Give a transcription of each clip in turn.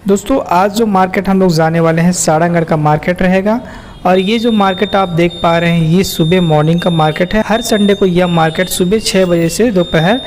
दोस्तों आज जो मार्केट हम लोग जाने वाले हैं सारंगढ़ का मार्केट रहेगा। और ये जो मार्केट आप देख पा रहे हैं ये सुबह मॉर्निंग का मार्केट है। हर संडे को यह मार्केट सुबह 6 बजे से दोपहर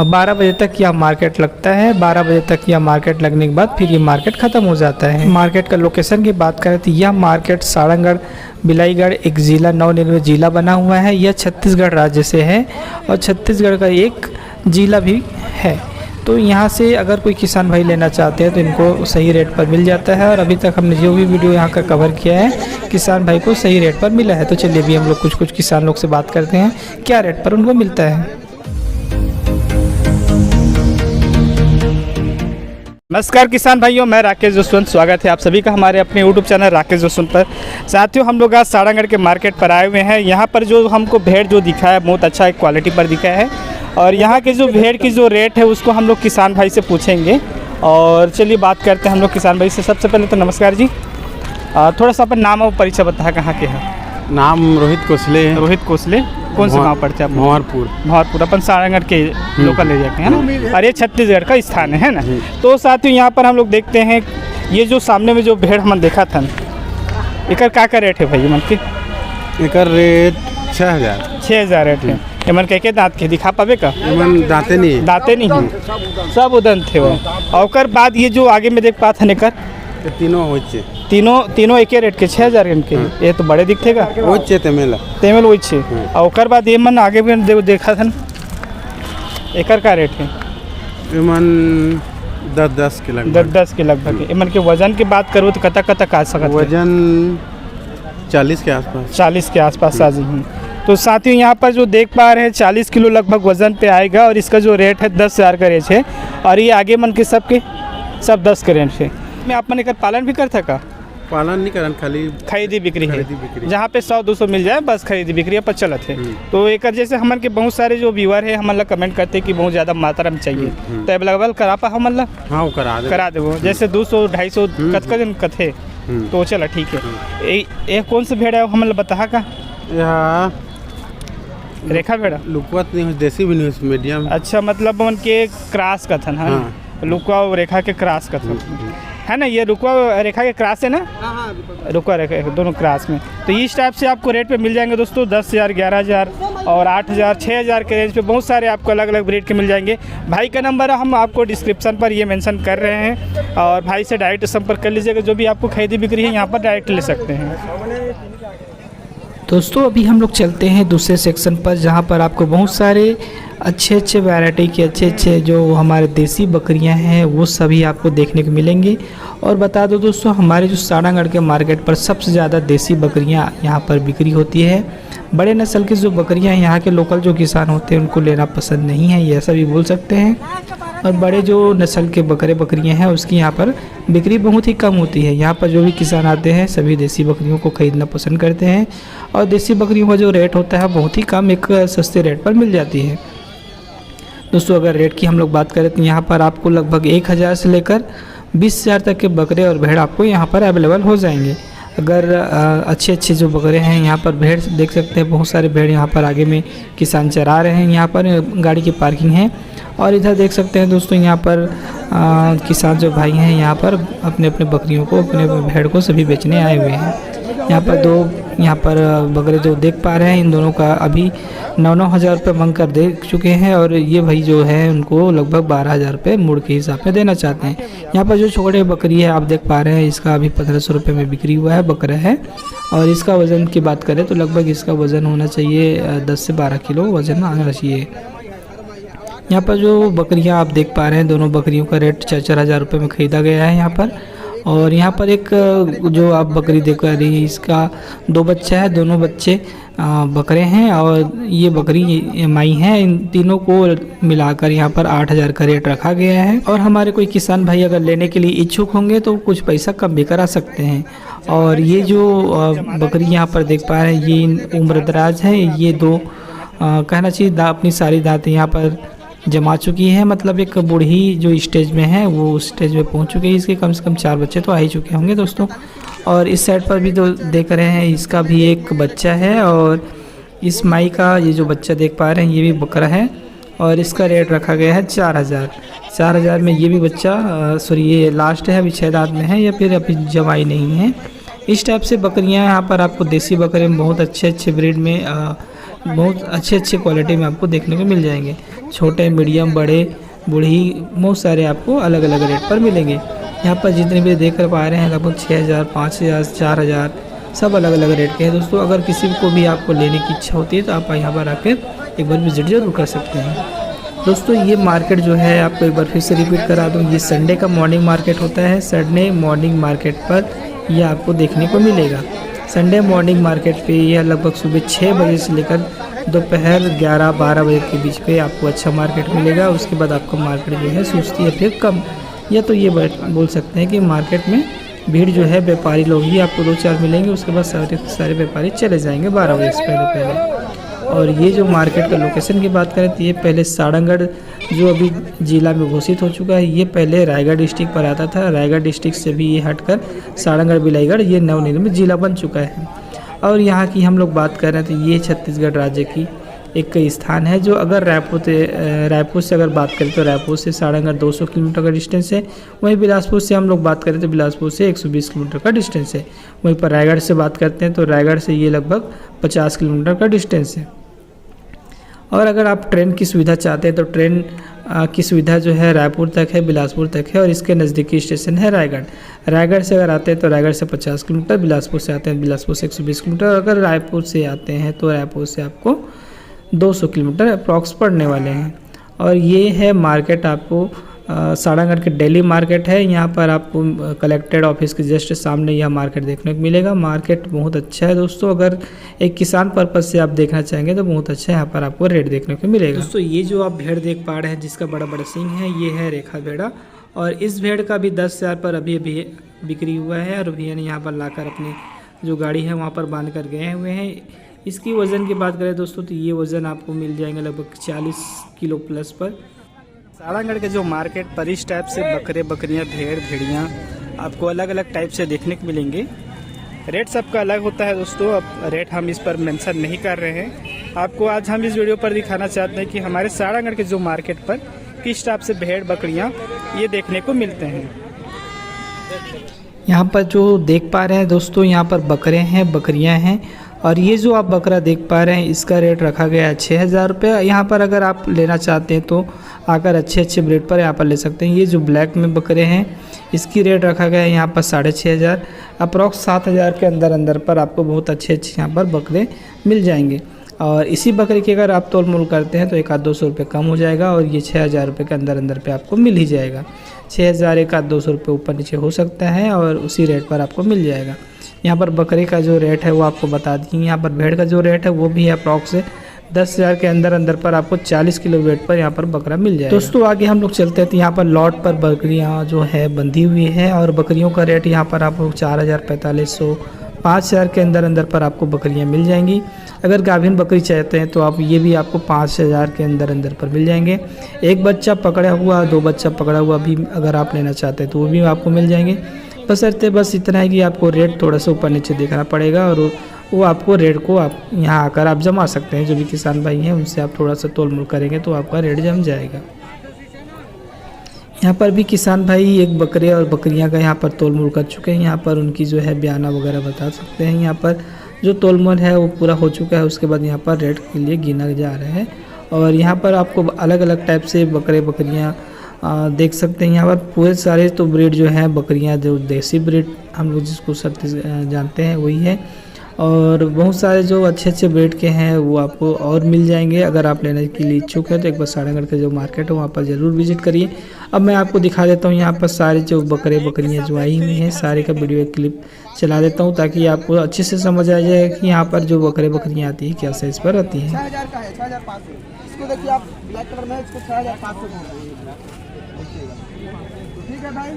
12 बजे तक यह मार्केट लगता है। 12 बजे तक यह मार्केट लगने के बाद फिर ये मार्केट ख़त्म हो जाता है। मार्केट का लोकेशन की बात करें तो यह मार्केट सारंगढ़ बिलाईगढ़ एक ज़िला नवनिर्मित ज़िला बना हुआ है। यह छत्तीसगढ़ राज्य से है और छत्तीसगढ़ का एक ज़िला भी है। तो यहाँ से अगर कोई किसान भाई लेना चाहते हैं तो इनको सही रेट पर मिल जाता है। और अभी तक हमने जो भी वीडियो यहाँ का कवर किया है किसान भाई को सही रेट पर मिला है। तो चलिए अभी हम लोग कुछ किसान लोग से बात करते हैं क्या रेट पर उनको मिलता है। नमस्कार किसान भाइयों, मैं राकेश जसवंत, स्वागत है आप सभी का हमारे अपने यूट्यूब चैनल राकेश जसवंत पर। साथियों हम लोग आज सारंगढ़ के मार्केट पर आए हुए हैं। यहाँ पर जो हमको भेड़ जो दिखा है बहुत अच्छा एक क्वालिटी पर दिखा है। और यहाँ के जो भेड़ की जो रेट है उसको हम लोग किसान भाई से पूछेंगे। और चलिए बात करते हैं हम लोग किसान भाई से। सबसे पहले तो नमस्कार जी, थोड़ा सा अपन नाम और परिचय बताया कहाँ के हैं। नाम रोहित कोसले है। रोहित कोसले, कौन से गाँव पड़ते हैं? मोहरपुर अपन सारंगढ़ के लोकल एरिया के हैं ना। और ये छत्तीसगढ़ का स्थान है ना। तो साथियों यहाँ पर हम लोग देखते हैं ये जो सामने में जो भेड़ हमने देखा था एकर का रेट है भाई? मन के एकर रेट 6,000 रेट है। एमन के दांत के दिखा पावे का? एमन दांते नहीं सब उदन थे वो। और ओकर बाद ये जो आगे में देख पात है एकर तीनों होइछे तीनों एक रेट के 6,000 के। ये तो बड़े दिखतेगा होइछे तेमेल होइछे। और ओकर बाद ये मन आगे में देखा था एकर का रेट है? एमन 10 के लगभग। एमन के वजन की बात करूँ तो कतक आ सकता? वजन 40 के आसपास आ जाए। तो साथियों यहाँ पर जो देख पा रहे हैं 40 किलो लगभग वजन पे आएगा। और इसका जो रेट है 10,000 का रेट है। और ये आगे मन के सब 10 के रेट है। मैं आप मन एक पालन भी करता का? पालन नहीं करन, खाली खरीदी बिक्री है। जहाँ पे 100-200 मिल जाए बस खरीदी बिक्री पर चलत है। तो एक जैसे हमन के बहुत सारे जो व्यूअर है हमन ला कमेंट करते हैं कि बहुत ज़्यादा मात्रा में चाहिए तो अवेलेबल करा पा हमन ला? हाँ करा दे। जैसे 200-250 कतका दिन कथे तो चला ठीक है। ये कौन सा भेड़ है हमन ला बता का? रेखा भेड़ा लुकवा नहीं हो, देसी भी नहीं हो, मीडियम। अच्छा, मतलब उनके क्रॉस कथन है। लुकवा और रेखा के क्रॉस कथन है ना। ये रुकवा रेखा के क्रॉस है ना। रुकवा रेखा दोनों क्रॉस में। तो इस टाइप से आपको रेट पे मिल जाएंगे दोस्तों 10,000, 11,000 और 8,000, 6,000 के रेंज पे बहुत सारे आपको अलग अलग ब्रीड के मिल जाएंगे। भाई का नंबर हम आपको डिस्क्रिप्शन पर ये मेंशन कर रहे हैं और भाई से डायरेक्ट संपर्क कर लीजिएगा। जो भी आपको खरीदी बिक्री है यहाँ पर डायरेक्ट ले सकते हैं। दोस्तों अभी हम लोग चलते हैं दूसरे सेक्शन पर जहाँ पर आपको बहुत सारे अच्छे वैरायटी के अच्छे जो हमारे देसी बकरियां हैं वो सभी आपको देखने को मिलेंगे। और बता दो दोस्तों हमारे जो सारंगढ़ के मार्केट पर सबसे ज़्यादा देसी बकरियां यहाँ पर बिक्री होती है। बड़े नस्ल की जो बकरियां यहाँ के लोकल जो किसान होते हैं उनको लेना पसंद नहीं है, ये ऐसा भी बोल सकते हैं। और बड़े जो नस्ल के बकरियां हैं उसकी यहाँ पर बिक्री बहुत ही कम होती है। यहाँ पर जो भी किसान आते हैं सभी देसी बकरियों को ख़रीदना पसंद करते हैं। और देसी बकरियों का जो रेट होता है बहुत ही कम एक सस्ते रेट पर मिल जाती है। दोस्तों अगर रेट की हम लोग बात करें तो यहाँ पर आपको लगभग 1,000 से लेकर 20,000 तक के बकरे और भेड़ आपको यहाँ पर अवेलेबल हो जाएंगे। अगर अच्छे जो बकरे हैं यहाँ पर भेड़ देख सकते हैं, बहुत सारे भेड़ यहाँ पर आगे में किसान चरा रहे हैं। यहाँ पर गाड़ी की पार्किंग है। और इधर देख सकते हैं दोस्तों यहाँ पर किसान जो भाई हैं यहाँ पर अपने बकरियों को अपने भेड़ को सभी बेचने आए हुए हैं। यहाँ पर बकरे जो देख पा रहे हैं इन दोनों का अभी 9,000 रुपये मांग कर दे चुके हैं। और ये भाई जो है उनको लगभग 12,000 रुपये मुड़ के हिसाब में देना चाहते हैं। यहाँ पर जो छोटे बकरी है आप देख पा रहे हैं इसका अभी 1,500 रुपये में बिक्री हुआ है बकरा है। और इसका वज़न की बात करें तो लगभग इसका वज़न होना चाहिए 10 से 12 किलो वज़न आना चाहिए। यहाँ पर जो बकरियाँ आप देख पा रहे हैं दोनों बकरियों का रेट 4,000 रुपये में ख़रीदा गया है यहाँ पर। और यहाँ पर एक जो आप बकरी देख रही है इसका 2 बच्चा है, दोनों बच्चे बकरे हैं। और ये बकरी माई हैं। इन तीनों को मिलाकर यहाँ पर 8,000 का रेट रखा गया है। और हमारे कोई किसान भाई अगर लेने के लिए इच्छुक होंगे तो कुछ पैसा कम भी करा सकते हैं। और ये जो बकरी यहाँ पर देख पा रहे हैं ये उम्रदराज है। ये 2 कहना चाहिए अपनी सारी दांतें यहाँ पर जमा चुकी है। मतलब एक बूढ़ी जो स्टेज में है वो उस स्टेज में पहुंच चुकी है। इसके कम से कम 4 बच्चे तो आ ही चुके होंगे दोस्तों। और इस साइड पर भी तो देख रहे हैं इसका भी एक बच्चा है। और इस माई का ये जो बच्चा देख पा रहे हैं ये भी बकरा है। और इसका रेट रखा गया है 4000 में। ये भी बच्चा सॉरी ये लास्ट है, अभी 6 दांत में है या फिर अभी जवाई नहीं है। इस टाइप से बकरियां यहाँ पर आपको देसी बकरे में बहुत अच्छे ब्रीड में बहुत अच्छे क्वालिटी में आपको देखने को मिल जाएंगे। छोटे, मीडियम, बड़े, बूढ़ी, बहुत सारे आपको अलग अलग रेट पर मिलेंगे। यहाँ पर जितने भी देख कर पा रहे हैं लगभग 6000, 5000, 4000 सब अलग अलग रेट के हैं दोस्तों। अगर किसी को भी आपको लेने की इच्छा होती है तो आप यहाँ पर आकर एक बार विजिट जरूर कर सकते हैं दोस्तों। ये मार्केट जो है आपको एक बार फिर से रिपीट करा दूँ, ये संडे का मॉर्निंग मार्केट होता है। संडे मॉर्निंग मार्केट पर यह आपको देखने को मिलेगा। संडे मॉर्निंग मार्केट पे यह लगभग सुबह 6 बजे से लेकर दोपहर 11-12 बजे के बीच पे आपको अच्छा मार्केट मिलेगा। उसके बाद आपको मार्केट जो है सुस्ती या फिर कम, या तो ये बोल सकते हैं कि मार्केट में भीड़ जो है व्यापारी लोग ही आपको 2-4 मिलेंगे। उसके बाद सारे व्यापारी चले जाएंगे 12 बजे से पहले। और ये जो मार्केट का लोकेशन की बात करें तो ये पहले सारंगढ़ जो अभी जिला में घोषित हो चुका है, ये पहले रायगढ़ डिस्ट्रिक्ट पर आता था। रायगढ़ डिस्ट्रिक्ट से भी ये हटकर सारंगढ़ बिलाईगढ़ ये नवनिर्मित जिला बन चुका है। और यहाँ की हम लोग बात कर रहे हैं तो ये छत्तीसगढ़ राज्य की एक स्थान है जो अगर रायपुर से अगर बात करें तो रायपुर से सारंगढ़ 200 किलोमीटर का डिस्टेंस है। वहीं बिलासपुर से हम लोग बात करें तो बिलासपुर से 120 किलोमीटर का डिस्टेंस है। वहीं पर रायगढ़ से बात करते हैं तो रायगढ़ से ये लगभग 50 किलोमीटर का डिस्टेंस है। और अगर आप ट्रेन की सुविधा चाहते हैं तो ट्रेन की सुविधा जो है रायपुर तक है, बिलासपुर तक है और इसके नज़दीकी स्टेशन है रायगढ़। रायगढ़ से अगर आते हैं तो रायगढ़ से 50 किलोमीटर, बिलासपुर से आते हैं बिलासपुर से 120 किलोमीटर। अगर रायपुर से आते हैं तो रायपुर से आपको 200 किलोमीटर अप्रॉक्स पड़ने वाले हैं। और ये है मार्केट आपको सारंगढ़ के डेली मार्केट है। यहाँ पर आपको कलेक्टेड ऑफिस के जस्ट सामने यह मार्केट देखने को मिलेगा। मार्केट बहुत अच्छा है दोस्तों। अगर एक किसान पर्पज़ से आप देखना चाहेंगे तो बहुत अच्छा यहाँ पर आपको रेट देखने को मिलेगा दोस्तों। ये जो आप भेड़ देख पा रहे हैं जिसका बड़ा बड़ा सींग है, ये है रेखा भेड़ा। और इस भेड़ का भी 10,000 पर अभी बिक्री हुआ है। और भैया ने यहाँ पर लाकर अपनी जो गाड़ी है वहाँ पर बांध कर गए हुए हैं। इसकी वज़न की बात करें दोस्तों तो ये वज़न आपको मिल जाएंगे लगभग 40 किलो प्लस पर। सारंगढ़ के जो मार्केट पर इस टाइप से बकरे, बकरियां, भेड़, भेड़ियाँ आपको अलग अलग टाइप से देखने को मिलेंगे। रेट सबका अलग होता है दोस्तों। अब रेट हम इस पर मेंशन नहीं कर रहे हैं। आपको आज हम इस वीडियो पर दिखाना चाहते हैं कि हमारे सारंगढ़ के जो मार्केट पर किस टाइप से भेड़, बकरियाँ ये देखने को मिलते हैं। यहाँ पर जो देख पा रहे हैं दोस्तों, यहाँ पर बकरे हैं, बकरियाँ हैं। और ये जो आप बकरा देख पा रहे हैं इसका रेट रखा गया है 6000 रुपये। यहाँ पर अगर आप लेना चाहते हैं तो आकर अच्छे ब्रीड पर यहाँ पर ले सकते हैं। ये जो ब्लैक में बकरे हैं इसकी रेट रखा गया है यहाँ पर 6500, अप्रॉक्स 7000 के अंदर पर आपको बहुत अच्छे यहाँ पर बकरे मिल जाएंगे। और इसी बकरे की अगर आप तोल मोल करते हैं तो 1-200 रुपये कम हो जाएगा और ये 6000 रुपये के अंदर पे आपको मिल ही जाएगा। 6000 1-200 रुपये ऊपर नीचे हो सकता है और उसी रेट पर आपको मिल जाएगा। यहाँ पर बकरे का जो रेट है वो आपको बता दी। यहाँ पर भेड़ का जो रेट है वो भी अप्रॉक्स 10,000 के अंदर पर आपको 40 किलो वेट पर यहाँ पर बकरा मिल जाएगा। दोस्तों आगे हम लोग चलते हैं तो यहाँ पर लॉट पर बकरियाँ जो है बंधी हुई है और बकरियों का रेट यहाँ पर आपको 4000, 4500, 5000 के अंदर पर आपको बकरियाँ मिल जाएंगी। अगर गाभिन बकरी चाहते हैं तो आप ये भी आपको 5000 के अंदर पर मिल जाएंगे। एक बच्चा पकड़ा हुआ, 2 बच्चा पकड़ा हुआ भी अगर आप लेना चाहते हैं तो वो भी आपको मिल जाएंगे। बस इतना है कि आपको रेट थोड़ा सा ऊपर नीचे देखना पड़ेगा और वो आपको रेट को आप यहाँ आकर आप जमा सकते हैं। जो भी किसान भाई हैं उनसे आप थोड़ा सा तोल मोल करेंगे तो आपका रेट जम जाएगा। यहाँ पर भी किसान भाई एक बकरे और बकरियाँ का यहाँ पर तोल मोल कर चुके हैं। यहाँ पर उनकी जो है बयाना वगैरह बता सकते हैं। यहाँ पर जो तोल मोल है वो पूरा हो चुका है। उसके बाद यहाँ पर रेट के लिए गिना जा रहा है। और यहाँ पर आपको अलग अलग टाइप से बकरे, बकरियाँ देख सकते हैं। यहाँ पर पूरे सारे तो ब्रीड जो है बकरियाँ, जो देसी ब्रीड हम लोग जिसको सब जानते हैं वही है। और बहुत सारे जो अच्छे ब्रीड के हैं वो आपको और मिल जाएंगे। अगर आप लेने के लिए इच्छुक है तो एक बार सारंगढ़ का जो मार्केट है वहाँ पर ज़रूर विजिट करिए। अब मैं आपको दिखा देता हूँ यहाँ पर सारे जो बकरे, बकरियाँ जो आई हुई हैं सारे का वीडियो क्लिप चला देता हूँ ताकि आपको अच्छे से समझ आ जाए कि यहाँ पर जो बकरे, बकरियाँ आती है क्या साइज़ पर आती हैं। 6000 का है, 6500। इसको देखिए आप ब्लैक कलर में, इसको 6500 ठीक है भाई।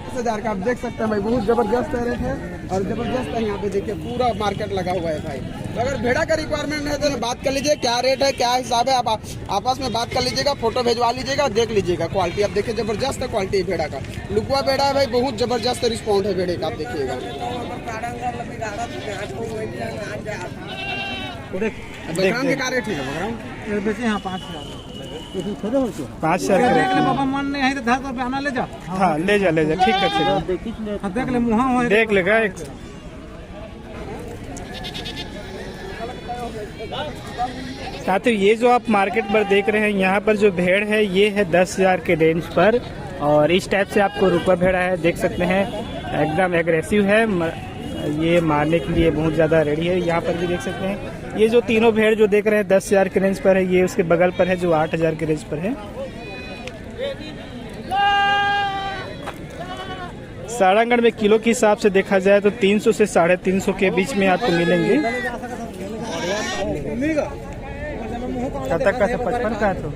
10,000 का आप देख सकते हैं भाई, बहुत ज़बरदस्त रेट है और ज़बरदस्त है। यहाँ पे देखिए पूरा मार्केट लगा हुआ है भाई। तो अगर भेड़ा का रिक्वायरमेंट है तो बात कर लीजिए, क्या रेट है, क्या हिसाब है, आप आपस में बात कर लीजिएगा, फोटो भेजवा लीजिएगा, देख लीजिएगा। क्वालिटी आप देखिए ज़बरदस्त है क्वालिटी भेड़ा का। लुकवा भेड़ा है भाई, बहुत ज़बरदस्त रिस्पॉन्ड है भेड़े का, आप देखिएगा। बकराम के क्या रेट है बकराम? बेचे यहाँ 5,000 5,000 देख ले का। बाबा मन नहीं है तो 10 रुपया आना ले जा हाँ ले जा ठीक है ठीक है। हाँ, देख ले मुहा हो देख लेगा एक साथियों ये जो आप मार्केट पर देख रहे हैं यहाँ पर जो भेड़ है ये है 10,000 के रेंज पर और इस टाइप से आपको रुपा भेड़ा है देख सकते हैं एकदम एग्रेसिव है ये मारने के लिए बहुत ज़्यादा रेडी है। यहाँ पर भी देख सकते हैं ये जो तीनों भेड़ जो देख रहे हैं 10,000 के रेंज पर है ये उसके बगल पर है जो 8,000 के रेंज पर है। सारंगढ़ में किलो के हिसाब से देखा जाए तो 300 से 350 के बीच में आपको मिलेंगे। कब तक का 55 का है तो